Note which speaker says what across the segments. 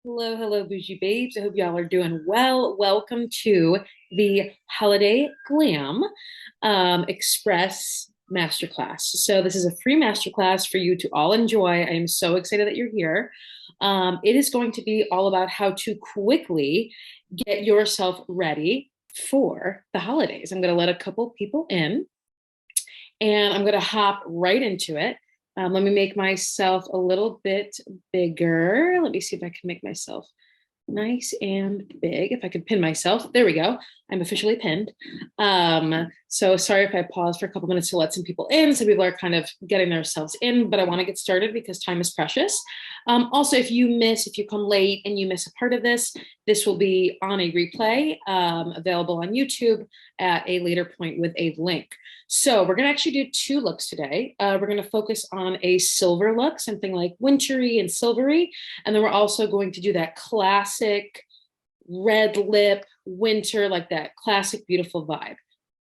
Speaker 1: Hello, hello, bougie babes. I hope y'all are doing well. Welcome to the Holiday Glam Express Masterclass. So, this is a free masterclass for you to all enjoy. I am so excited that you're here. It is going to be all about how to quickly get yourself ready for the holidays. I'm going to let a couple people in and I'm going to hop right into it. Let me make myself a little bit bigger. Let me see if I can make myself nice and big. If I could pin myself, there we go. I'm officially pinned. So sorry if I pause for a couple minutes to let some people in. Some people are kind of getting themselves in, but I want to get started because time is precious. Also, if you come late and you miss a part of this, this will be on a replay available on YouTube at a later point with a link. So we're going to actually do two looks today. We're going to focus on a silver look, something like wintry and silvery. And then we're also going to do that classic red lip winter, like that classic beautiful vibe.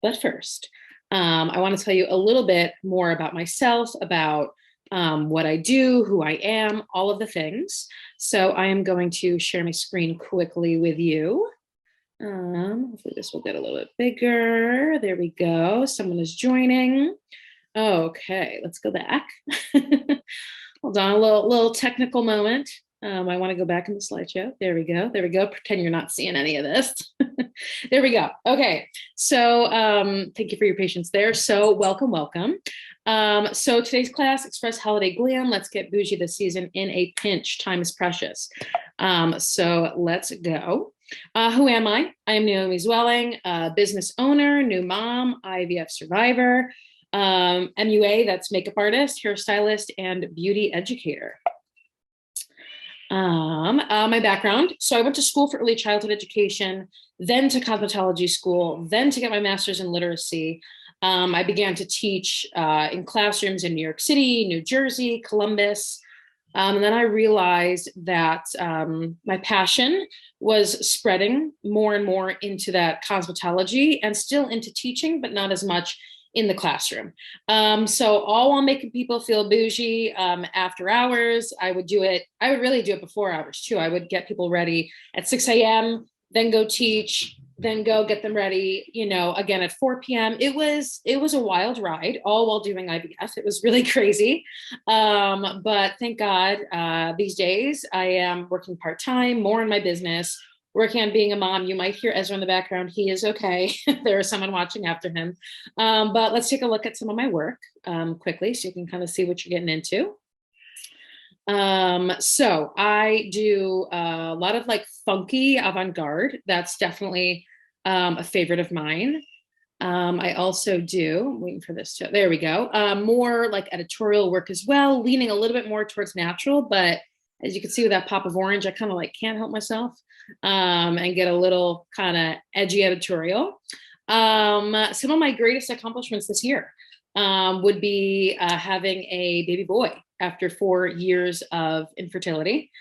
Speaker 1: But first, I want to tell you a little bit more about myself, about what I do, who I am, all of the things. So I am going to share my screen quickly with you. Hopefully this will get a little bit bigger. There we go. Someone is joining. Okay, let's go back. Hold on, a little technical moment. I want to go back in the slideshow. There we go. There we go. Pretend you're not seeing any of this. There we go. Okay. So thank you for your patience there. So welcome, welcome. So today's class, Express Holiday Glam. Let's get bougie this season in a pinch. Time is precious. So let's go. Who am I? I am Naomi Zwelling, business owner, new mom, IVF survivor, MUA, that's makeup artist, hairstylist, and beauty educator. My background. So I went to school for early childhood education, then to cosmetology school, then to get my master's in literacy. I began to teach in classrooms in New York City, New Jersey, Columbus. And then I realized that my passion was spreading more and more into that cosmetology and still into teaching, but not as much in the classroom. So all while making people feel bougie after hours, I would really do it before hours too. I would get people ready at 6 a.m., then go teach, then go get them ready, again at 4 p.m. It was a wild ride, all while doing IVF. It was really crazy. But thank God, these days I am working part-time, more in my business, working on being a mom. You might hear Ezra in the background. He is okay. There is someone watching after him. But let's take a look at some of my work quickly so you can kind of see what you're getting into. So I do a lot of like funky avant-garde. That's definitely a favorite of mine. I also do, I'm waiting for this to, there we go, more like editorial work as well, leaning a little bit more towards natural, but as you can see with that pop of orange, I kind of like can't help myself and get a little kind of edgy editorial. Some of my greatest accomplishments this year would be having a baby boy after 4 years of infertility.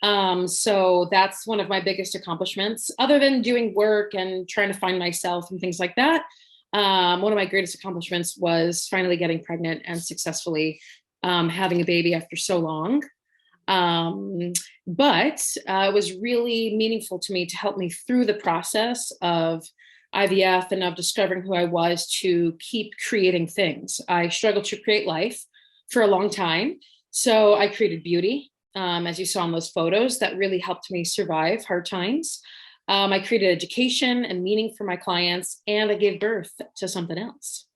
Speaker 1: So that's one of my biggest accomplishments, other than doing work and trying to find myself and things like that. One of my greatest accomplishments was finally getting pregnant and successfully having a baby after so long. But it was really meaningful to me to help me through the process of IVF and of discovering who I was to keep creating things. I struggled to create life for a long time. So I created beauty, as you saw in those photos, that really helped me survive hard times. I created education and meaning for my clients, and I gave birth to something else.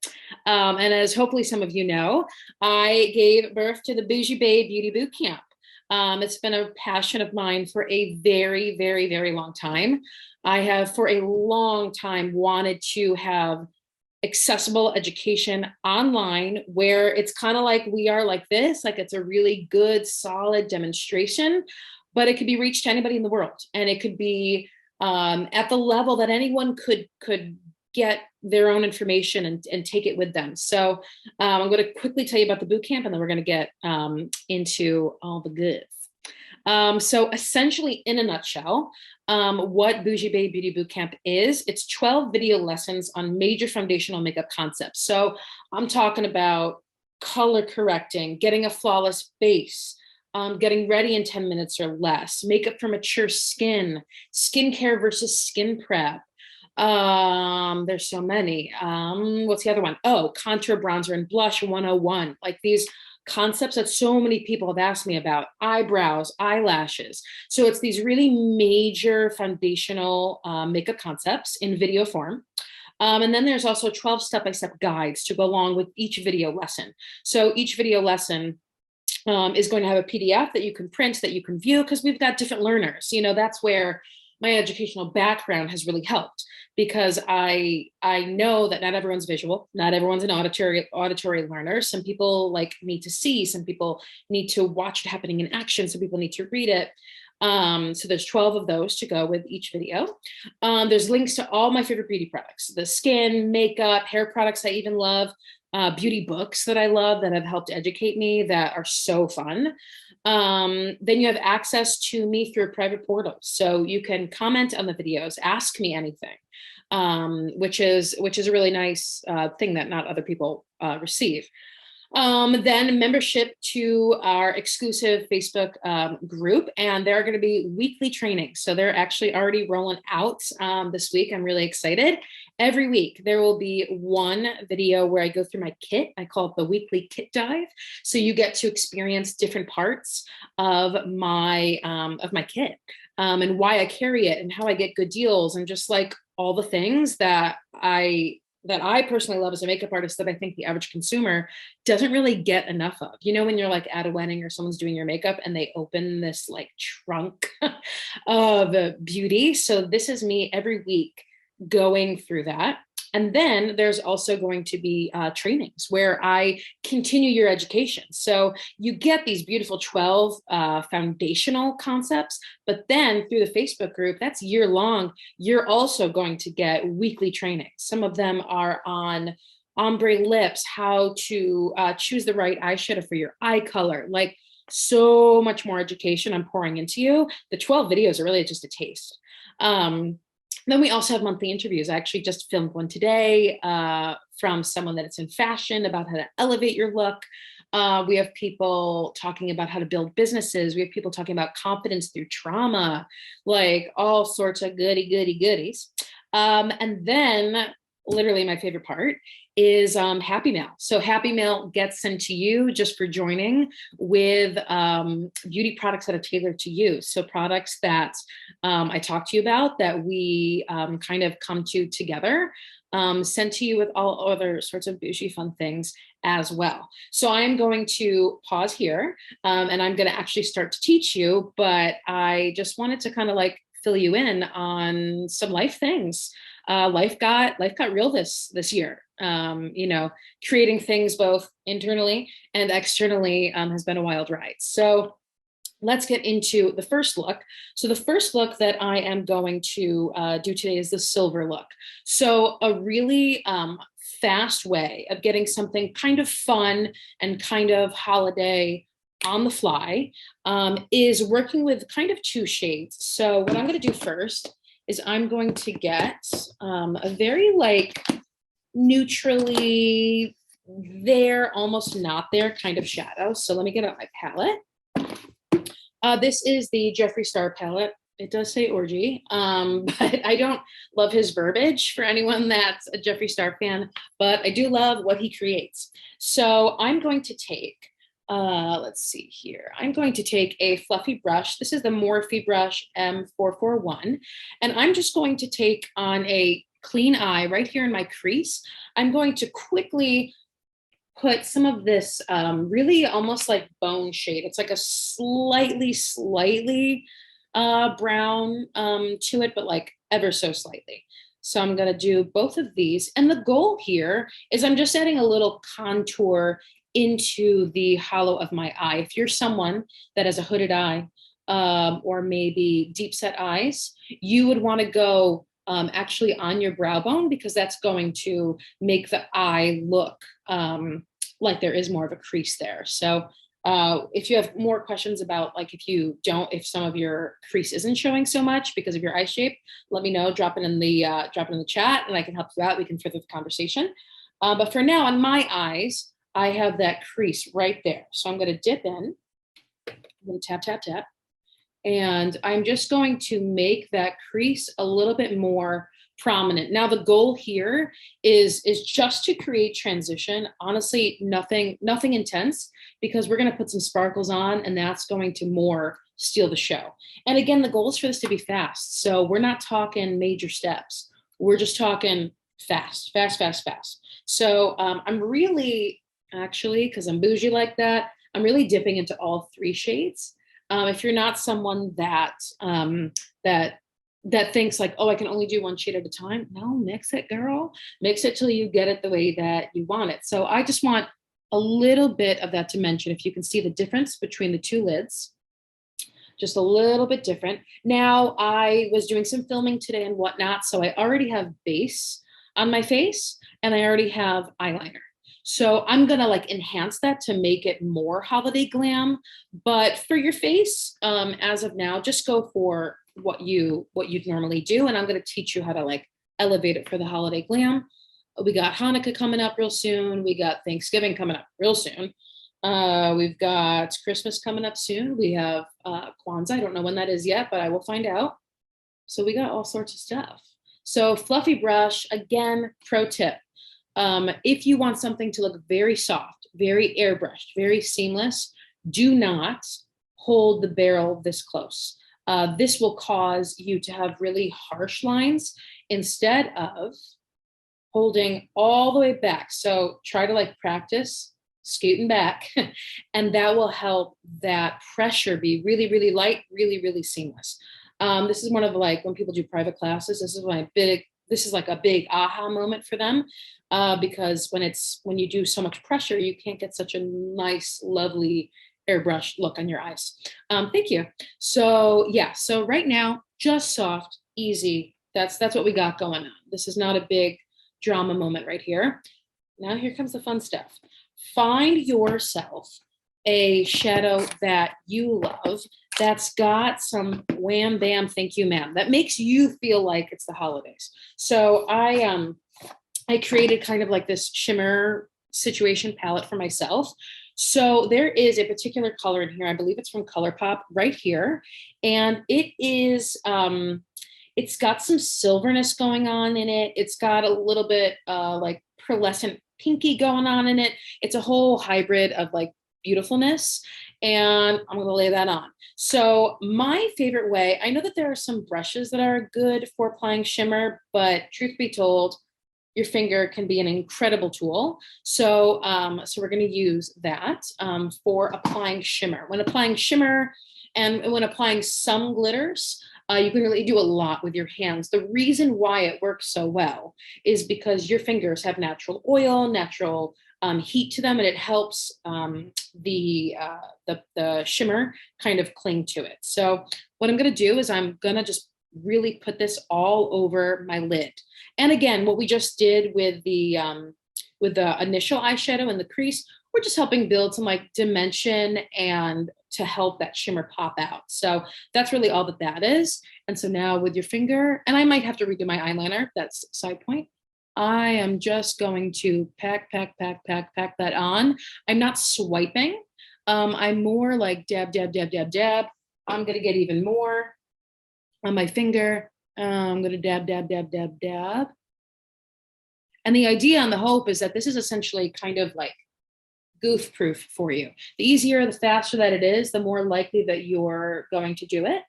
Speaker 1: And as hopefully some of you know, I gave birth to the Bougie Babe Beauty Boot Camp. It's been a passion of mine for a very, very, very long time. I have for a long time wanted to have accessible education online where it's kind of like we are like this, like it's a really good, solid demonstration, but it could be reached to anybody in the world. And it could be at the level that anyone could get their own information and take it with them. So I'm going to quickly tell you about the boot camp, and then we're going to get into all the goods. So essentially, in a nutshell, what Bougie Babe Beauty Bootcamp is, it's 12 video lessons on major foundational makeup concepts. So I'm talking about color correcting, getting a flawless base, getting ready in 10 minutes or less, makeup for mature skin, skincare versus skin prep. There's so many. What's the other one? Oh, contour, bronzer, and blush 101. Like these concepts that so many people have asked me about, eyebrows, eyelashes. So it's these really major foundational makeup concepts in video form. And then there's also 12 step-by-step guides to go along with each video lesson. So each video lesson is going to have a PDF that you can print, that you can view, because we've got different learners. You know, that's where my educational background has really helped, because I know that not everyone's visual, not everyone's an auditory learner. Some people like need to see, some people need to watch it happening in action, some people need to read it. So there's 12 of those to go with each video. There's links to all my favorite beauty products, the skin, makeup, hair products I even love, beauty books that I love that have helped educate me that are so fun. Then you have access to me through a private portal. So you can comment on the videos, ask me anything, which is a really nice thing that not other people receive. Then membership to our exclusive Facebook group, and there are going to be weekly trainings. So they're actually already rolling out this week. I'm really excited. Every week there will be one video where I go through my kit. I call it the weekly kit dive. So you get to experience different parts of my kit and why I carry it and how I get good deals and just like all the things that I personally love as a makeup artist that I think the average consumer doesn't really get enough of. You know, when you're like at a wedding or someone's doing your makeup and they open this like trunk of beauty. So this is me every week going through that. And then there's also going to be trainings where I continue your education. So you get these beautiful 12 foundational concepts, but then through the Facebook group, that's year long, you're also going to get weekly trainings. Some of them are on ombre lips, how to choose the right eyeshadow for your eye color, like so much more education I'm pouring into you. The 12 videos are really just a taste. Then we also have monthly interviews. I actually just filmed one today from someone that's in fashion about how to elevate your look. We have people talking about how to build businesses. We have people talking about confidence through trauma, like all sorts of goodies. And then literally my favorite part is Happy Mail. So Happy Mail gets sent to you just for joining with beauty products that are tailored to you. So products that I talked to you about that we kind of come to together, sent to you with all other sorts of bougie fun things as well. So I'm going to pause here and I'm going to actually start to teach you, but I just wanted to kind of like fill you in on some life things. Life got real this year. You know, creating things both internally and externally has been a wild ride. So let's get into the first look. So the first look that I am going to do today is the silver look. So a really fast way of getting something kind of fun and kind of holiday on the fly is working with kind of two shades. So what I'm going to do first is I'm going to get a very like neutrally there, almost not there kind of shadow. So let me get out my palette. This is the Jeffree Star palette. It does say orgy, but I don't love his verbiage for anyone that's a Jeffree Star fan, but I do love what he creates. So I'm going to take let's see here. I'm going to take a fluffy brush. This is the Morphe brush M441. And I'm just going to take on a clean eye right here in my crease. I'm going to quickly put some of this really almost like bone shade. It's like a slightly brown to it, but like ever so slightly. So I'm going to do both of these. And the goal here is I'm just adding a little contour into the hollow of my eye. If you're someone that has a hooded eye or maybe deep set eyes, you would want to go actually on your brow bone, because that's going to make the eye look like there is more of a crease there. So if you have more questions about like if some of your crease isn't showing so much because of your eye shape, let me know. Drop it in the chat and I can help you out. We can further the conversation. But for now, on my eyes, I have that crease right there. So I'm going to dip in I'm going to tap, tap, tap. And I'm just going to make that crease a little bit more prominent. Now the goal here is just to create transition. Honestly, nothing intense, because we're going to put some sparkles on and that's going to more steal the show. And again, the goal is for this to be fast. So we're not talking major steps. We're just talking fast, fast, fast, fast. So I'm really, actually, because I'm bougie like that, I'm really dipping into all three shades. If you're not someone that that thinks like, oh, I can only do one shade at a time, no, mix it, girl. Mix it till you get it the way that you want it. So I just want a little bit of that dimension. If you can see the difference between the two lids, just a little bit different. Now, I was doing some filming today and whatnot, so I already have base on my face and I already have eyeliner. So I'm gonna like enhance that to make it more holiday glam. But for your face, as of now, just go for what you'd normally do, and I'm gonna teach you how to like elevate it for the holiday glam. We got Hanukkah coming up real soon. We got Thanksgiving coming up real soon. We've got Christmas coming up soon. We have Kwanzaa. I don't know when that is yet, but I will find out. So we got all sorts of stuff. So fluffy brush, again, pro tip. If you want something to look very soft, very airbrushed, very seamless, do not hold the barrel this close. This will cause you to have really harsh lines instead of holding all the way back. So try to like practice scooting back and that will help that pressure be really, really light, really, really seamless. This is one of like when people do private classes, this is like a big aha moment for them, because when you do so much pressure, you can't get such a nice, lovely airbrush look on your eyes. Thank you. So yeah, so right now, just soft, easy. That's what we got going on. This is not a big drama moment right here. Now here comes the fun stuff. Find yourself a shadow that you love that's got some wham bam thank you ma'am that makes you feel like it's the holidays. So I created kind of like this shimmer situation palette for myself. So there is a particular color in here, I believe it's from ColourPop, right here, and it's got some silverness going on in it. It's got a little bit like pearlescent pinky going on in it. It's a whole hybrid of like beautifulness, and I'm going to lay that on. So my favorite way, I know that there are some brushes that are good for applying shimmer, but truth be told, your finger can be an incredible tool. So we're going to use that for applying shimmer. When applying shimmer and when applying some glitters, you can really do a lot with your hands. The reason why it works so well is because your fingers have natural oil, natural heat to them, and it helps the shimmer kind of cling to it. So what I'm going to do is I'm going to just really put this all over my lid. And again, what we just did with the initial eyeshadow and the crease, we're just helping build some like dimension and to help that shimmer pop out. So that's really all that is. And so now with your finger, and I might have to redo my eyeliner, that's side point. I am just going to pack that on. I'm not swiping. I'm more like dab, dab, dab, dab, dab. I'm going to get even more on my finger. I'm going to dab, dab, dab, dab, dab. And the idea and the hope is that this is essentially kind of like goof proof for you. The easier, the faster that it is, the more likely that you're going to do it.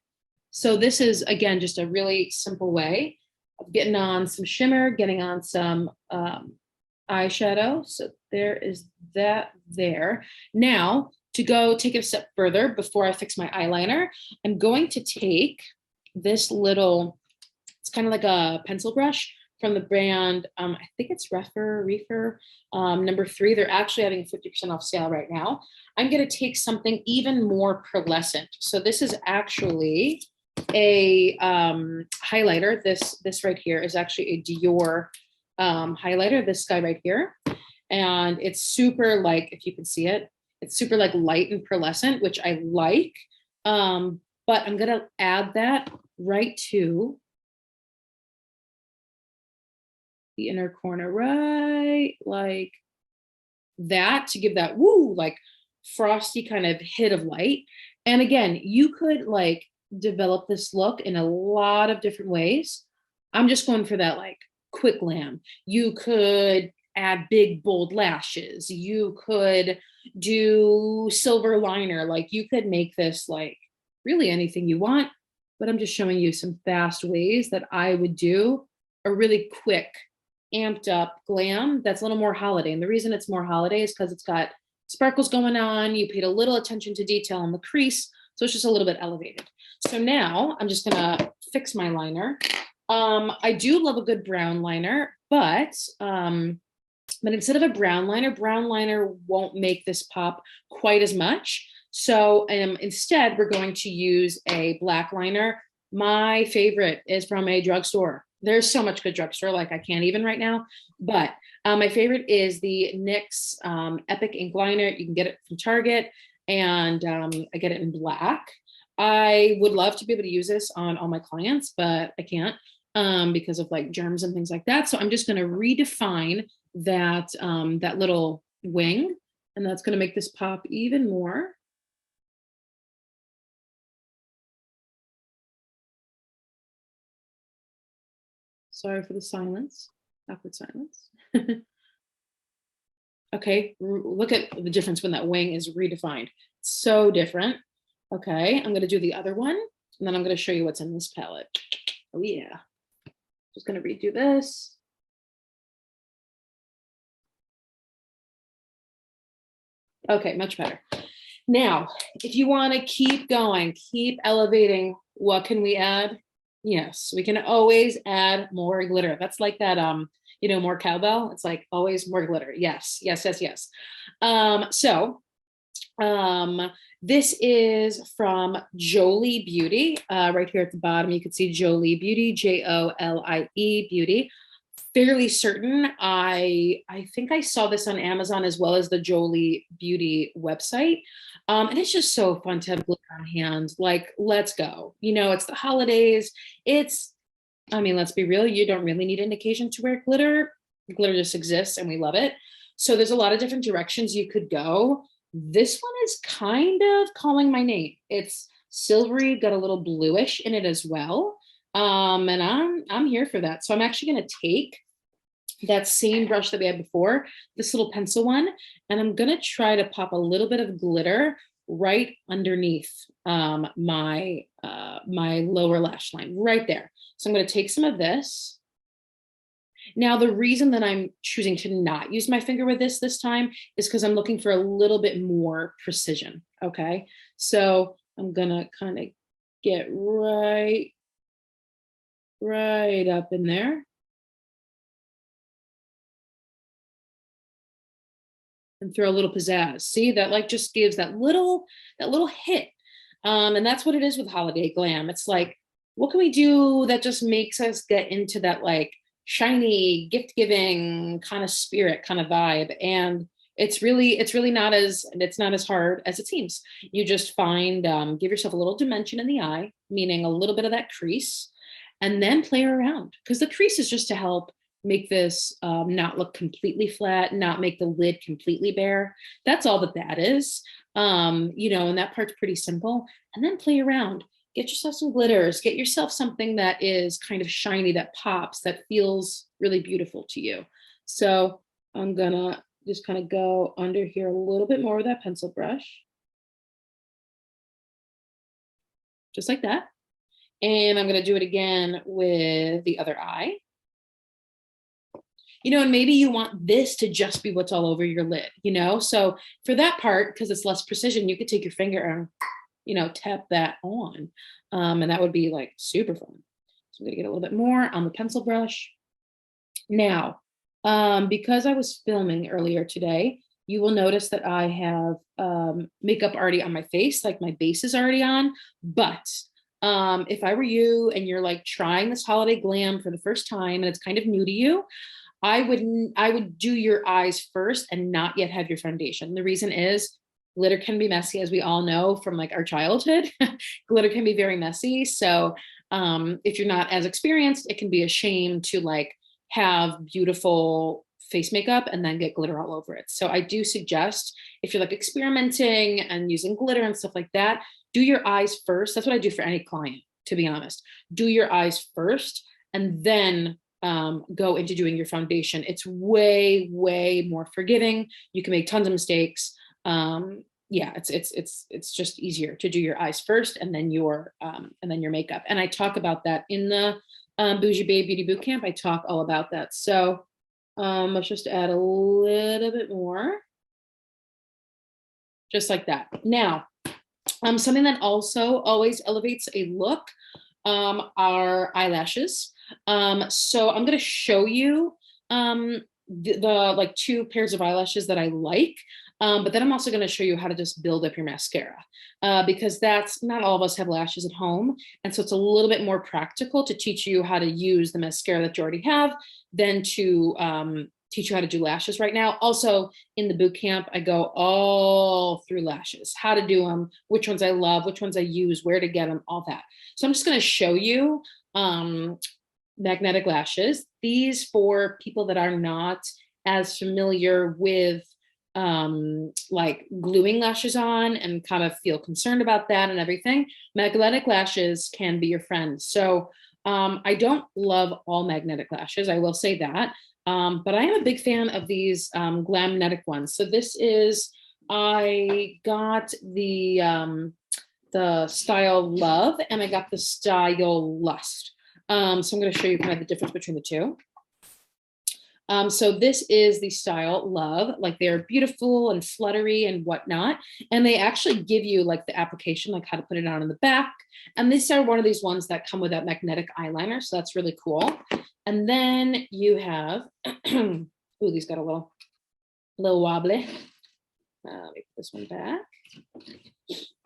Speaker 1: So this is, again, just a really simple way of getting on some shimmer, getting on some eyeshadow. So there is that there. Now, to go take it a step further before I fix my eyeliner, I'm going to take this little, it's kind of like a pencil brush from the brand, I think it's Reefer number 3. They're actually having a 50% off sale right now. I'm going to take something even more pearlescent. So this is actually a highlighter. This right here is actually a Dior highlighter, this guy right here. And it's super like, if you can see it, it's super like light and pearlescent, which I like. But I'm going to add that right to the inner corner, right like that, to give that woo, like frosty kind of hit of light. And again, you could like develop this look in a lot of different ways. I'm just going for that like quick glam. You could add big bold lashes. You could do silver liner. Like you could make this like really anything you want, but I'm just showing you some fast ways that I would do a really quick amped up glam that's a little more holiday. And the reason it's more holiday is because it's got sparkles going on. You paid a little attention to detail on the crease. So it's just a little bit elevated. So now I'm just gonna fix my liner. I do love a good brown liner, but instead of a brown liner won't make this pop quite as much. So instead, we're going to use a black liner. My favorite is from a drugstore. There's so much good drugstore, like I can't even right now. But my favorite is the NYX Epic Ink Liner. You can get it from Target, and I get it in black. I would love to be able to use this on all my clients, but I can't because of like germs and things like that. So I'm just going to redefine that little wing, and that's going to make this pop even more. Sorry for the silence, awkward silence. Okay, look at the difference when that wing is redefined. So different. Okay, I'm gonna do the other one, and then I'm gonna show you what's in this palette. Oh yeah, just gonna redo this. Okay, much better. Now, if you want to keep going, keep elevating, what can we add? Yes, we can always add more glitter. That's like that, more cowbell. It's like always more glitter. Yes, yes, yes, yes. So this is from Jolie Beauty. Right here at the bottom, you can see Jolie Beauty, Jolie Beauty. Fairly certain I think I saw this on Amazon as well as the Jolie Beauty website. And it's just so fun to have glitter on hand. Like, let's go. It's the holidays. Let's be real, you don't really need an occasion to wear glitter. Glitter just exists and we love it. So there's a lot of different directions you could go. This one is kind of calling my name. It's silvery, got a little bluish in it as well. And I'm here for that. So I'm actually going to take that same brush that we had before, this little pencil one, and I'm going to try to pop a little bit of glitter right underneath my lower lash line right there. So I'm going to take some of this. Now, the reason that I'm choosing to not use my finger with this time is because I'm looking for a little bit more precision. Okay, so I'm going to kind of get right up in there. And throw a little pizzazz. See, that like just gives that little hit. And that's what it is with holiday glam. It's like, what can we do that just makes us get into that like shiny, gift giving kind of spirit, kind of vibe? And it's not as hard as it seems. You just find give yourself a little dimension in the eye, meaning a little bit of that crease, and then play around, because the crease is just to help make this not look completely flat, not make the lid completely bare. That's all that is. And that part's pretty simple. And then play around. Get yourself some glitters. Get yourself something that is kind of shiny, that pops, that feels really beautiful to you. So I'm gonna just kind of go under here a little bit more with that pencil brush. Just like that. And I'm gonna do it again with the other eye. And maybe you want this to just be what's all over your lid, So for that part, because it's less precision, you could take your finger and, tap that on. And that would be like super fun. So I'm gonna get a little bit more on the pencil brush. Now, because I was filming earlier today, you will notice that I have makeup already on my face, like my base is already on. But if I were you and you're like trying this holiday glam for the first time and it's kind of new to you, I would do your eyes first and not yet have your foundation. The reason is glitter can be messy, as we all know from like our childhood. Glitter can be very messy. So if you're not as experienced, it can be a shame to like have beautiful face makeup and then get glitter all over it. So I do suggest if you're like experimenting and using glitter and stuff like that, do your eyes first. That's what I do for any client, to be honest. Do your eyes first and then go into doing your foundation. It's way, way more forgiving. You can make tons of mistakes. Yeah, it's just easier to do your eyes first and then your makeup. And I talk about that in the Bougie Babe Beauty Bootcamp. I talk all about that. So let's just add a little bit more, just like that. Now, something that also always elevates a look are eyelashes. So I'm going to show you the like 2 pairs of eyelashes that I like. But then I'm also going to show you how to just build up your mascara because that's not all of us have lashes at home. And so it's a little bit more practical to teach you how to use the mascara that you already have than to teach you how to do lashes right now. Also in the boot camp, I go all through lashes, how to do them, which ones I love, which ones I use, where to get them, all that. So I'm just going to show you magnetic lashes. These for people that are not as familiar with like gluing lashes on and kind of feel concerned about that and everything. Magnetic lashes can be your friend. So I don't love all magnetic lashes, I will say that. But I am a big fan of these Glam Masterclass ones. So this is, I got the style Love and I got the style Lust. So I'm going to show you kind of the difference between the two. So this is the style Love, like they're beautiful and fluttery and whatnot. And they actually give you like the application, like how to put it on in the back. And these are one of these ones that come with that magnetic eyeliner. So that's really cool. And then you have, ooh, these got a little wobbly. Let me put this one back.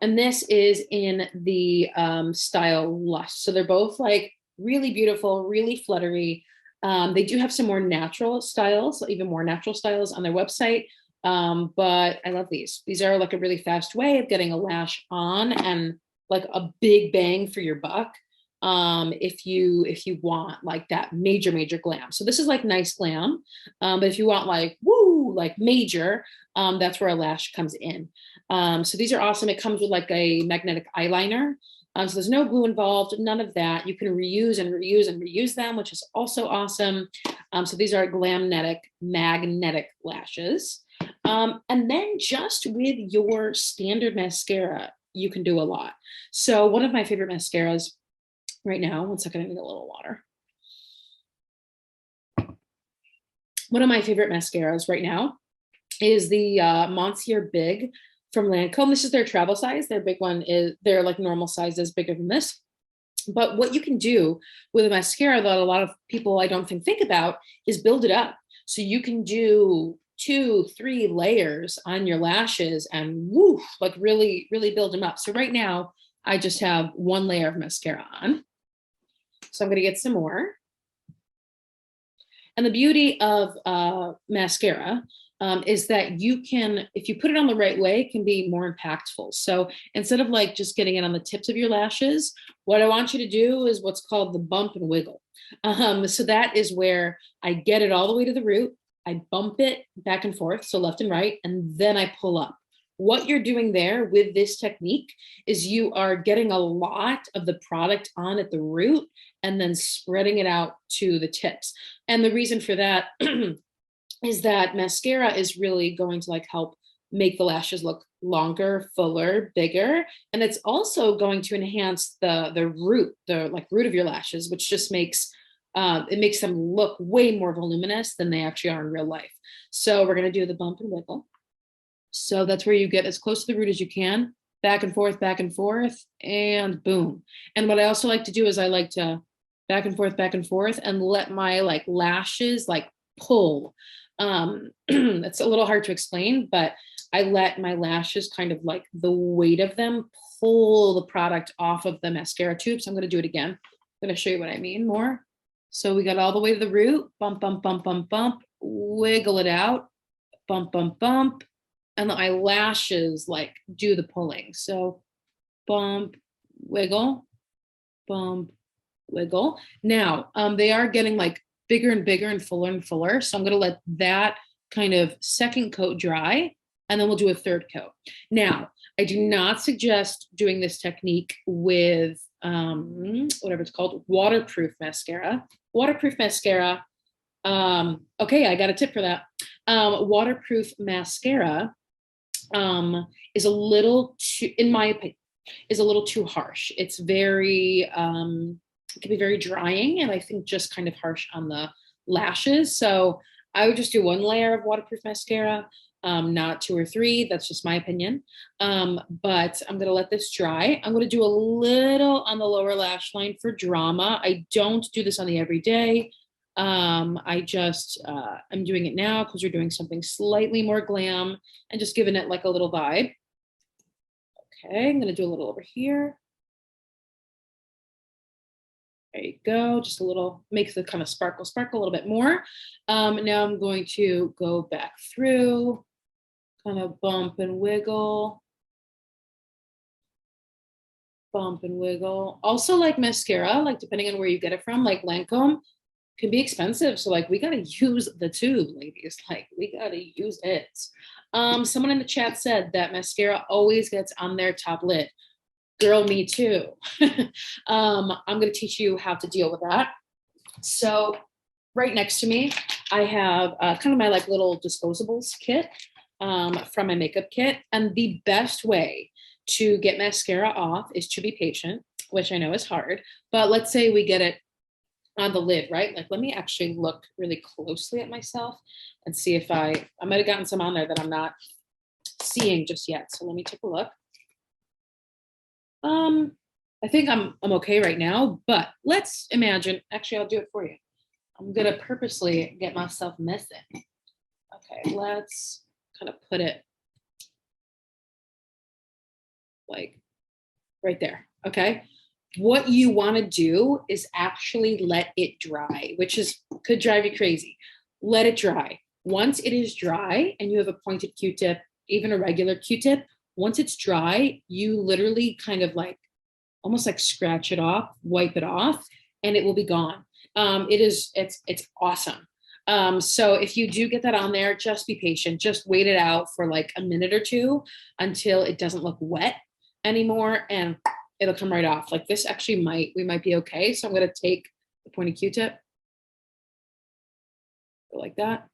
Speaker 1: And this is in the style Lust. So they're both like really beautiful, really fluttery. They do have some more natural styles, even more natural styles on their website. But I love these. These are like a really fast way of getting a lash on and like a big bang for your buck. If you want like that major glam. So this is like nice glam. But if you want like, woo, like major, that's where a lash comes in. So these are awesome. It comes with like a magnetic eyeliner. So there's no glue involved, none of that. You can reuse and reuse and reuse them, which is also awesome. So these are Glamnetic magnetic lashes. And then just with your standard mascara, you can do a lot. So one of my favorite mascaras right now, one second, I need a little water. One of my favorite mascaras right now is the Monsieur Big from Lancome. This is their travel size. Their big one is, their like normal size is bigger than this. But what you can do with a mascara that a lot of people I don't think about is build it up. So you can do 2-3 layers on your lashes and woo, like really build them up. So right now I just have 1 layer of mascara on. So I'm going to get some more. And the beauty of mascara is that you can, if you put it on the right way, it can be more impactful. So instead of like just getting it on the tips of your lashes, what I want you to do is what's called the bump and wiggle. So that is where I get it all the way to the root. I bump it back and forth, so left and right, and then I pull up. What you're doing there with this technique is you are getting a lot of the product on at the root and then spreading it out to the tips. And the reason for that is that mascara is really going to like help make the lashes look longer, fuller, bigger. And it's also going to enhance the root, the like root of your lashes, which just makes it makes them look way more voluminous than they actually are in real life. So we're going to do the bump and wiggle. So that's where you get as close to the root as you can, back and forth, and boom. And what I also like to do is I like to back and forth and let my like lashes like pull. It's a little hard to explain, but I let my lashes kind of like the weight of them pull the product off of the mascara tube. So I'm going to do it again. I'm going to show you what I mean more. So we got all the way to the root, bump, wiggle it out, bump, and the eyelashes like do the pulling. So bump, wiggle, bump, wiggle. Now, they are getting like bigger and bigger and fuller. So I'm going to let that kind of second coat dry. and then we'll do a third coat. Now, I do not suggest doing this technique with whatever it's called, waterproof mascara. Waterproof mascara, okay, I got a tip for that. Waterproof mascara is a little too, in my opinion, is a little too harsh. It's very, it can be very drying, and I think just kind of harsh on the lashes. So I would just do one layer of waterproof mascara, not two or three. That's just my opinion. But I'm gonna let this dry. I'm gonna do a little on the lower lash line for drama. I don't do this on the everyday. I just, I'm doing it now because we're doing something slightly more glam and just giving it like a little vibe. Okay, I'm gonna do a little over here. There you go, just a little, makes the kind of sparkle a little bit more. Now I'm going to go back through, kind of bump and wiggle. Bump and wiggle. Also, like mascara, like depending on where you get it from, like Lancome can be expensive. So like we gotta use the tube, ladies. Like we gotta use it. Someone in the chat said that mascara always gets on their top lid. Girl, me too. I'm gonna teach you how to deal with that. So right next to me, I have kind of my like little disposables kit from my makeup kit. And the best way to get mascara off is to be patient, which I know is hard, but let's say we get it on the lid, right? Like, let me actually look really closely at myself and see if I might've gotten some on there that I'm not seeing just yet. So let me take a look. I think I'm okay right now, but let's imagine, actually, I'll do it for you. I'm gonna purposely get myself missing. Okay, let's kind of put it like right there, okay? What you wanna do is actually let it dry, which could drive you crazy. Let it dry. Once it is dry and you have a pointed Q-tip, even a regular Q-tip, once it's dry, you literally kind of like, almost like scratch it off, wipe it off, and it will be gone. It's awesome. So if you do get that on there, just be patient. Just wait it out for like a minute or two until it doesn't look wet anymore, and it'll come right off. Like this actually we might be okay. So I'm gonna take the pointy Q-tip, go like that,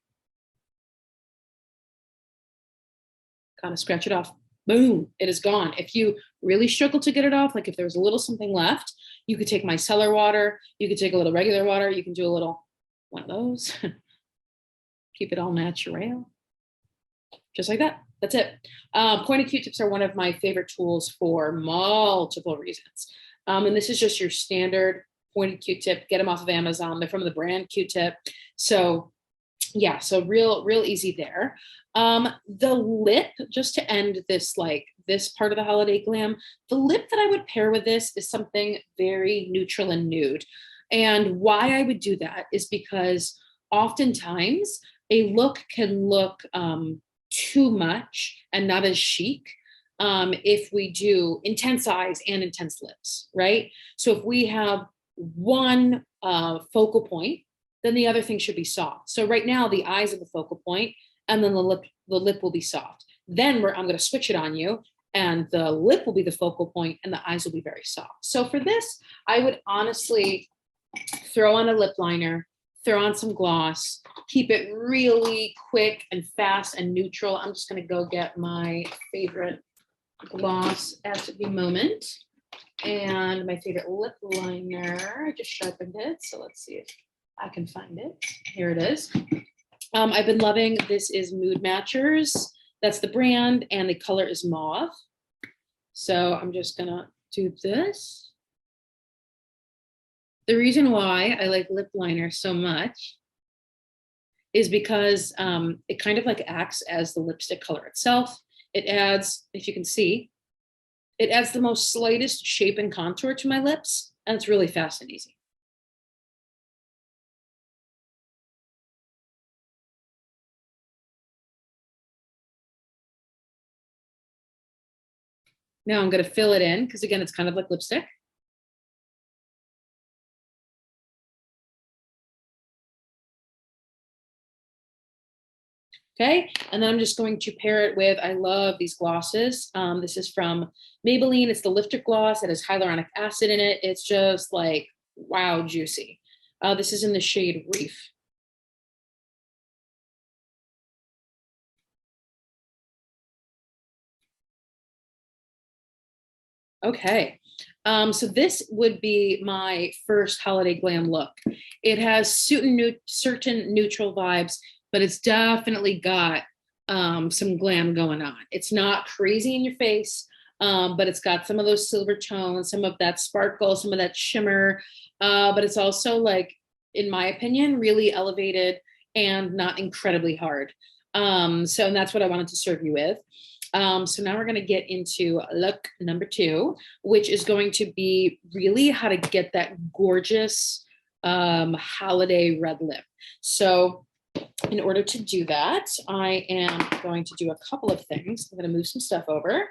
Speaker 1: kind of scratch it off. Boom, it is gone. If you really struggle to get it off, like if there was a little something left, you could take micellar water, you could take a little regular water, you can do a little one of those. Keep it all natural. Just like that. That's it. Pointed Q-tips are one of my favorite tools for multiple reasons. And this is just your standard pointed Q-tip. Get them off of Amazon. They're from the brand Q-tip. So yeah, so real easy there. The lip, just to end this, like this part of the holiday glam, the lip that I would pair with this is something very neutral and nude. And why I would do that is because oftentimes a look can look too much and not as chic if we do intense eyes and intense lips, right? So if we have one focal point, then the other thing should be soft. So right now the eyes are the focal point, and then the lip will be soft. Then I'm going to switch it on you, and the lip will be the focal point and the eyes will be very soft. So for this, I would honestly throw on a lip liner, throw on some gloss, keep it really quick and fast and neutral. I'm just going to go get my favorite gloss at the moment and my favorite lip liner. I just sharpened it, so let's see if I can find it. Here it is. I've been loving, this is Mood Matchers. That's the brand, and the color is mauve. So I'm just gonna do this. The reason why I like lip liner so much is because it kind of like acts as the lipstick color itself. It adds, if you can see, it adds the most slightest shape and contour to my lips, and it's really fast and easy. Now I'm going to fill it in because, again, it's kind of like lipstick. Okay, and then I'm just going to pair it with, I love these glosses. This is from Maybelline. It's the Lifter Gloss. It has hyaluronic acid in it. It's just like, wow, juicy. This is in the shade Reef. Okay. So this would be my first holiday glam look. It has certain neutral vibes, but it's definitely got some glam going on. It's not crazy in your face, but it's got some of those silver tones, some of that sparkle, some of that shimmer. But it's also like, in my opinion, really elevated and not incredibly hard. So and that's what I wanted to serve you with. So now we're going to get into look number two, which is going to be really how to get that gorgeous holiday red lip. So in order to do that, I am going to do a couple of things. I'm going to move some stuff over.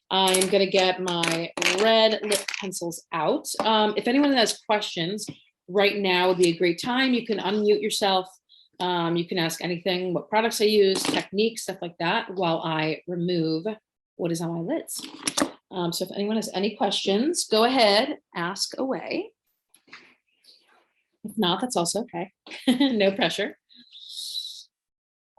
Speaker 1: I'm going to get my red lip pencils out. If anyone has questions, right now would be a great time. You can unmute yourself. You can ask anything, what products I use, techniques, stuff like that, while I remove what is on my lids. So if anyone has any questions, go ahead, ask away. If not, that's also okay. No pressure.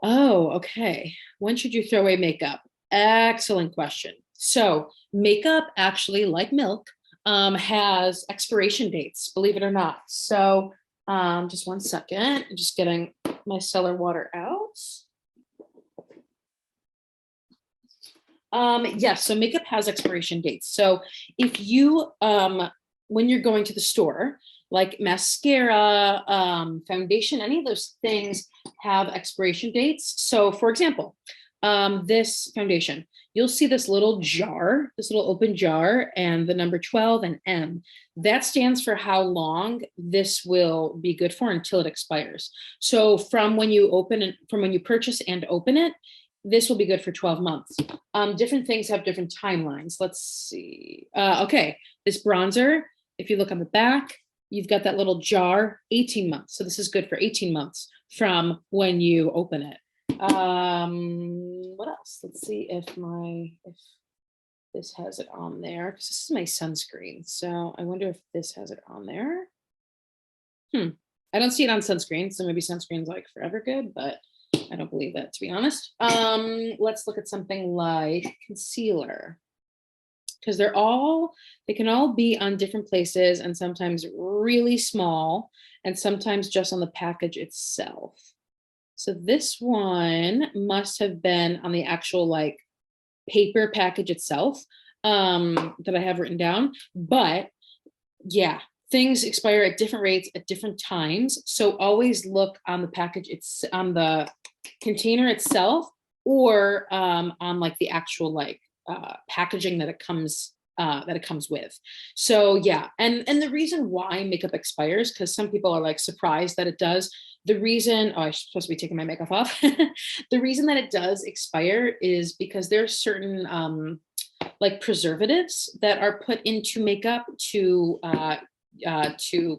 Speaker 1: Oh, okay. When should you throw away makeup? Excellent question. So makeup, actually, like milk, has expiration dates, believe it or not. So just one second. I'm just getting my cellar water out. Yes, so makeup has expiration dates. So if you, when you're going to the store, like mascara, foundation, any of those things have expiration dates. So for example, this foundation, you'll see this little jar, this little open jar, and the number 12 and M. That stands for how long this will be good for until it expires. So from when you open it, from when you purchase and open it, this will be good for 12 months. Different things have different timelines. Let's see. Okay, this bronzer, if you look on the back, you've got that little jar, 18 months. So this is good for 18 months from when you open it. What else? Let's see if this has it on there, because this is my sunscreen. So I wonder if this has it on there. I don't see it on sunscreen, so maybe sunscreen's like forever good, but I don't believe that, to be honest. Let's look at something like concealer, because they can all be on different places, and sometimes really small, and sometimes just on the package itself. So this one must have been on the actual like paper package itself, that I have written down. But yeah, things expire at different rates at different times. So always look on the package, it's on the container itself, or on like the actual like packaging that it comes with. So yeah, and the reason why makeup expires, because some people are like surprised that it does. The reason, oh, I'm supposed to be taking my makeup off. The reason that it does expire is because there's certain like preservatives that are put into makeup to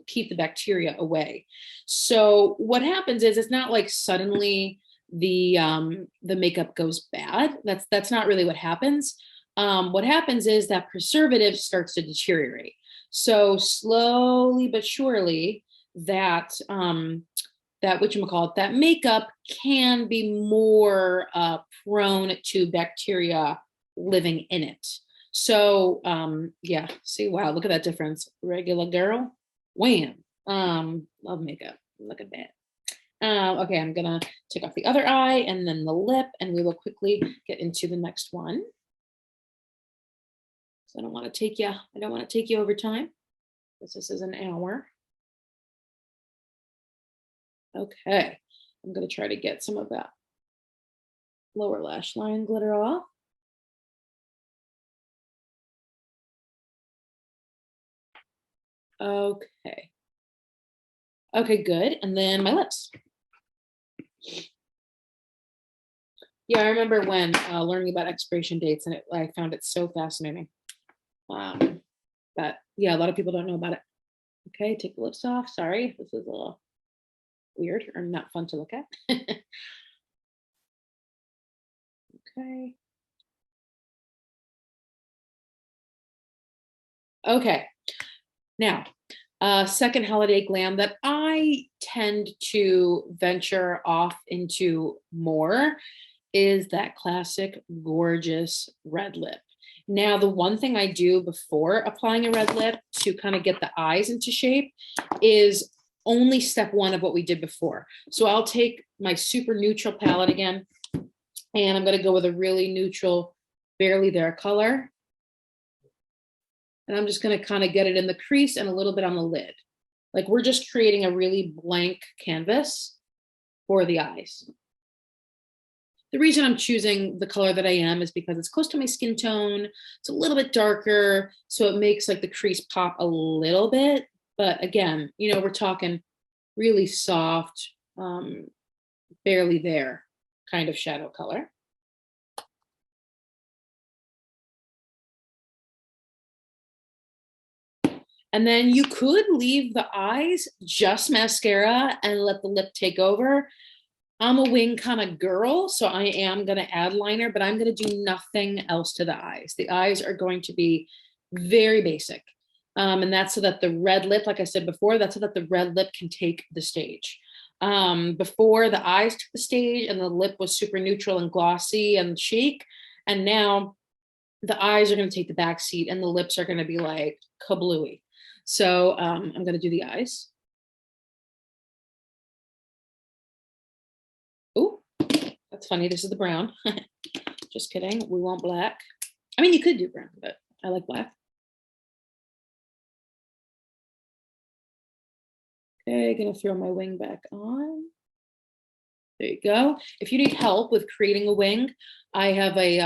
Speaker 1: keep the bacteria away. So what happens is it's not like suddenly the makeup goes bad. That's not really what happens. What happens is that preservative starts to deteriorate. So slowly but surely that whatchamacallit, that makeup can be more prone to bacteria living in it. So yeah, see, wow, look at that difference. Regular girl, wham. Love makeup. Look at that. Okay, I'm gonna take off the other eye and then the lip, and we will quickly get into the next one. So I don't want to take you over time, because this is an hour. Okay, I'm gonna try to get some of that lower lash line glitter off. Okay. Okay, good. And then my lips. Yeah, I remember when learning about expiration dates, and I found it so fascinating. But yeah, a lot of people don't know about it. Okay, take the lips off. Sorry, this is a little weird or not fun to look at. Okay. Okay. Now, second holiday glam that I tend to venture off into more is that classic gorgeous red lip. Now, the one thing I do before applying a red lip to kind of get the eyes into shape is only step one of what we did before. So I'll take my super neutral palette again, and I'm going to go with a really neutral, barely there color. And I'm just going to kind of get it in the crease and a little bit on the lid. Like we're just creating a really blank canvas for the eyes. The reason I'm choosing the color that I am is because it's close to my skin tone. It's a little bit darker, so it makes like the crease pop a little bit. But again, you know, we're talking really soft, barely there kind of shadow color. And then you could leave the eyes just mascara and let the lip take over. I'm a wing kind of girl, so I am going to add liner, but I'm going to do nothing else to the eyes. The eyes are going to be very basic. And that's so that the red lip, like I said before, that's so that the red lip can take the stage. Before the eyes took the stage and the lip was super neutral and glossy and chic. And now the eyes are going to take the back seat and the lips are going to be like kablooey. So I'm going to do the eyes. Oh, that's funny. This is the brown. Just kidding. We want black. I mean, you could do brown, but I like black. Okay, gonna throw my wing back on. There you go. If you need help with creating a wing, I have a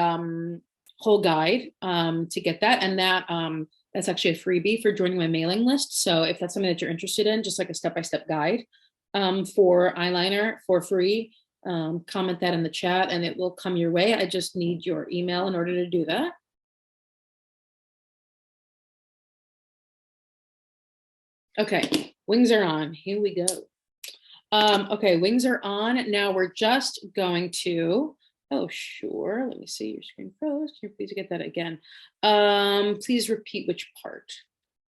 Speaker 1: whole guide to get that. And that's actually a freebie for joining my mailing list. So if that's something that you're interested in, just like a step-by-step guide for eyeliner for free, comment that in the chat and it will come your way. I just need your email in order to do that. Okay, wings are on. Here we go. Okay, wings are on. Now we're just going to, oh, sure. Let me see, your screen froze. Can you please get that again? Please repeat which part.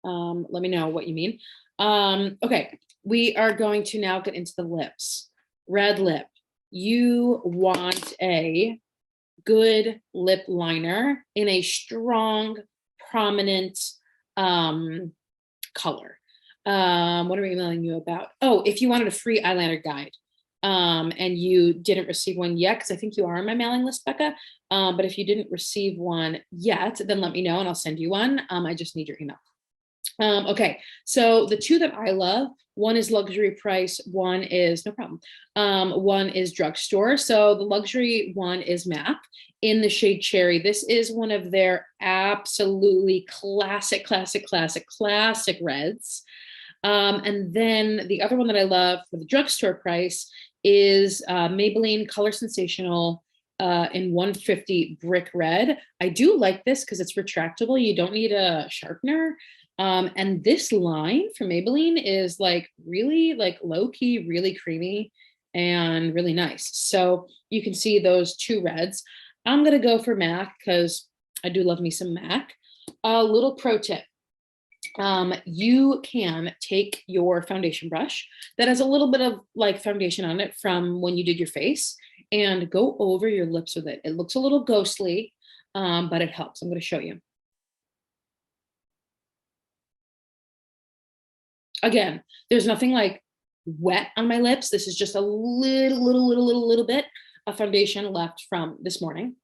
Speaker 1: Let me know what you mean. Okay, we are going to now get into the lips. Red lip. You want a good lip liner in a strong, prominent color. What are we emailing you about? Oh, if you wanted a free eyeliner guide and you didn't receive one yet, because I think you are on my mailing list, Becca. But if you didn't receive one yet, then let me know and I'll send you one. I just need your email. Okay, so the two that I love, one is luxury price, one is no problem. One is drugstore. So the luxury one is MAP in the shade Cherry. This is one of their absolutely classic reds. And then the other one that I love for the drugstore price is Maybelline Color Sensational in 150 Brick Red. I do like this because it's retractable. You don't need a sharpener. And this line from Maybelline is like really like low key, really creamy and really nice. So you can see those two reds. I'm going to go for MAC because I do love me some MAC. A little pro tip. You can take your foundation brush that has a little bit of like foundation on it from when you did your face and go over your lips with it. It looks a little ghostly, but it helps. I'm going to show you. Again, there's nothing like wet on my lips. This is just a little bit of foundation left from this morning.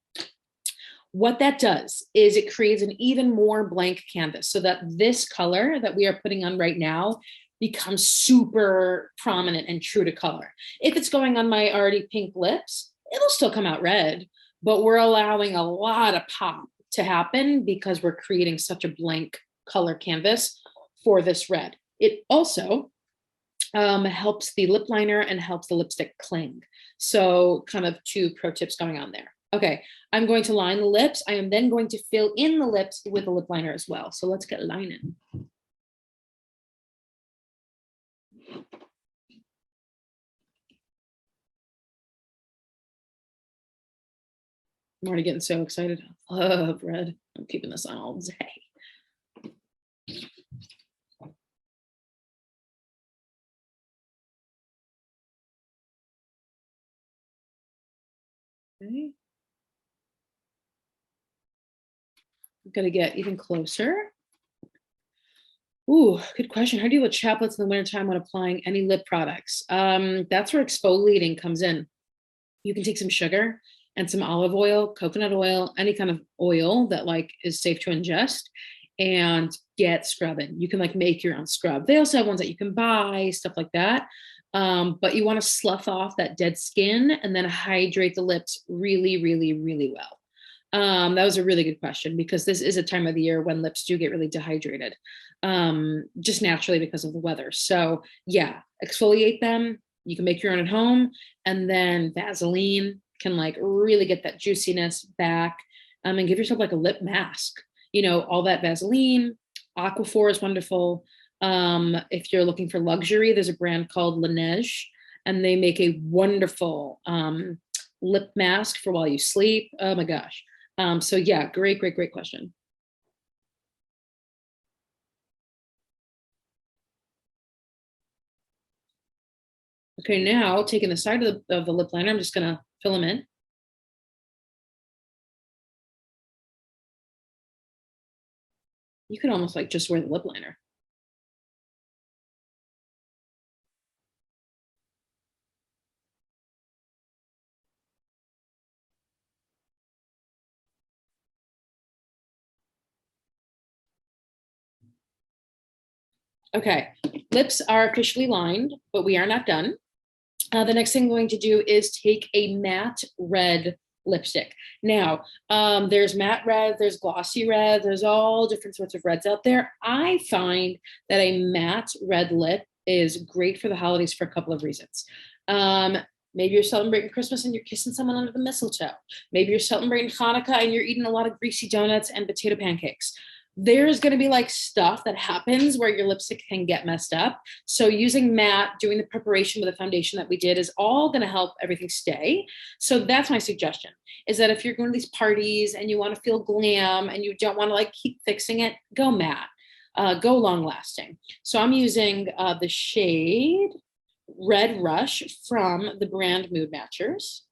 Speaker 1: What that does is it creates an even more blank canvas so that this color that we are putting on right now becomes super prominent and true to color. If it's going on my already pink lips, it'll still come out red, but we're allowing a lot of pop to happen because we're creating such a blank color canvas for this red. It also helps the lip liner and helps the lipstick cling. So kind of two pro tips going on there. Okay, I'm going to line the lips. I am then going to fill in the lips with a lip liner as well. So let's get lining. I'm already getting so excited. I love red. I'm keeping this on all day. Okay. I'm gonna get even closer. Ooh, good question. How do you deal with chaplets in the wintertime when applying any lip products? That's where exfoliating comes in. You can take some sugar and some olive oil, coconut oil, any kind of oil that like is safe to ingest and get scrubbing. You can like make your own scrub. They also have ones that you can buy, stuff like that. But you want to slough off that dead skin and then hydrate the lips really, really, really well. That was a really good question because this is a time of the year when lips do get really dehydrated, just naturally because of the weather. So yeah, exfoliate them. You can make your own at home, and then Vaseline can like really get that juiciness back, and give yourself like a lip mask. You know, all that Vaseline, Aquaphor is wonderful. If you're looking for luxury, there's a brand called Laneige, and they make a wonderful lip mask for while you sleep. Oh my gosh. So yeah, great, great, great question. Okay, now taking the side of the lip liner, I'm just gonna fill them in. You could almost like just wear the lip liner. Okay, lips are officially lined, but we are not done. The next thing I'm going to do is take a matte red lipstick. Now, there's matte red, there's glossy red, there's all different sorts of reds out there. I find that a matte red lip is great for the holidays for a couple of reasons. Um, Maybe you're celebrating Christmas and you're kissing someone under the mistletoe. Maybe you're celebrating Hanukkah and you're eating a lot of greasy donuts and potato pancakes. There's going to be like stuff that happens where your lipstick can get messed up. So using matte, doing the preparation with the foundation that we did is all going to help everything stay. So that's my suggestion is that if you're going to these parties and you want to feel glam and you don't want to like keep fixing it, go matte, go long lasting. So I'm using the shade Red Rush from the brand Mood Matchers.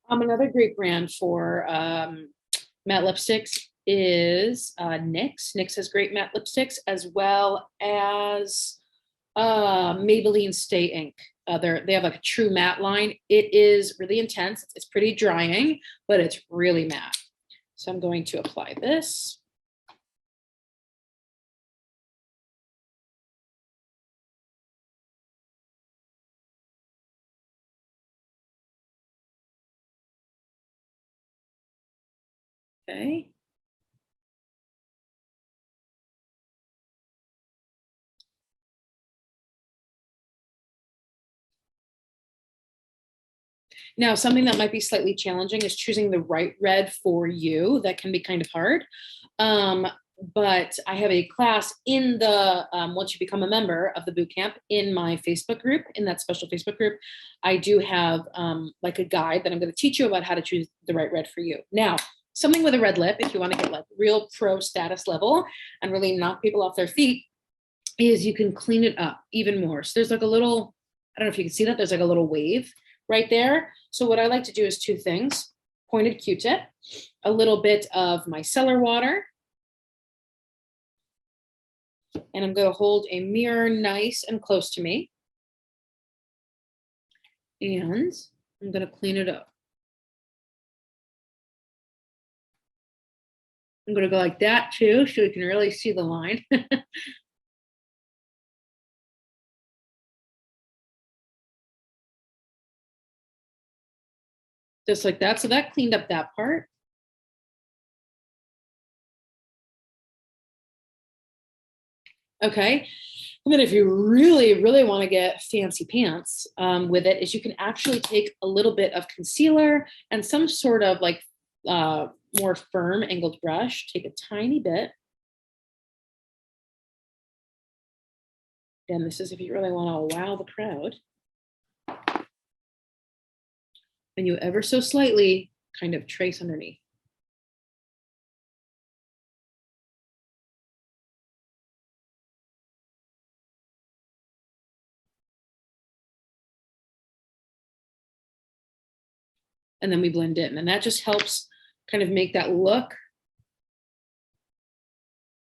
Speaker 1: Another great brand for matte lipsticks is NYX. NYX has great matte lipsticks as well as Maybelline Stay Ink. They have like a true matte line. It is really intense. It's pretty drying, but it's really matte. So I'm going to apply this. Okay. Now, something that might be slightly challenging is choosing the right red for you. That can be kind of hard. Um, but I have a class in the, once you become a member of the boot camp in my Facebook group, in that special Facebook group, I do have like a guide that I'm going to teach you about how to choose the right red for you. Now, something with a red lip, if you want to get like real pro status level and really knock people off their feet, is you can clean it up even more. So there's like a little, I don't know if you can see that, there's like a little wave right there. So what I like to do is two things: pointed Q-tip, a little bit of micellar water, and I'm going to hold a mirror nice and close to me. And I'm going to clean it up. I'm going to go like that too, so you can really see the line. Just like that. So that cleaned up that part. Okay. And then if you really, really want to get fancy pants with it, is you can actually take a little bit of concealer and some sort of like more firm angled brush, take a tiny bit. And this is if you really want to wow the crowd. And you ever so slightly kind of trace underneath. And then we blend in. And that just helps kind of make that look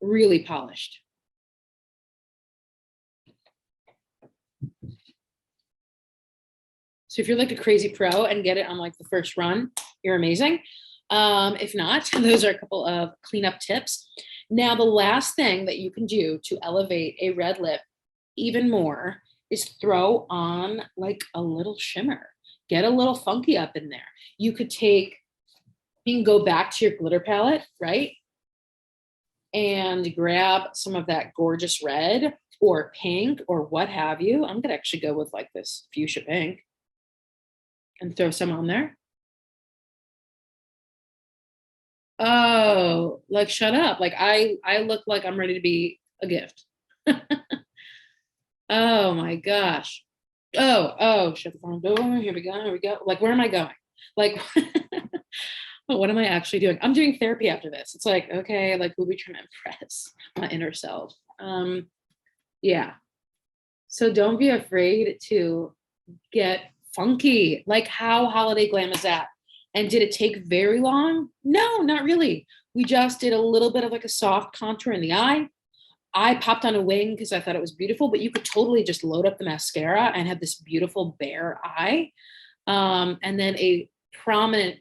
Speaker 1: really polished. So if you're like a crazy pro and get it on like the first run, you're amazing. If not, those are a couple of cleanup tips. Now, the last thing that you can do to elevate a red lip even more is throw on like a little shimmer. Get a little funky up in there. You can go back to your glitter palette, right? And grab some of that gorgeous red or pink or what have you. I'm gonna actually go with like this fuchsia pink and throw some on there. Oh, like shut up. Like I look like I'm ready to be a gift. Oh my gosh. Oh, shut the front door. Here we go. Here we go. Like, where am I going? Like, what am I actually doing? I'm doing therapy after this. It's like, okay, like who are we trying to impress? My inner self. Yeah. So don't be afraid to get funky. Like, how holiday glam is that? And did it take very long? No, not really. We just did a little bit of like a soft contour in the eye. I popped on a wing because I thought it was beautiful, but you could totally just load up the mascara and have this beautiful bare eye. And then a prominent,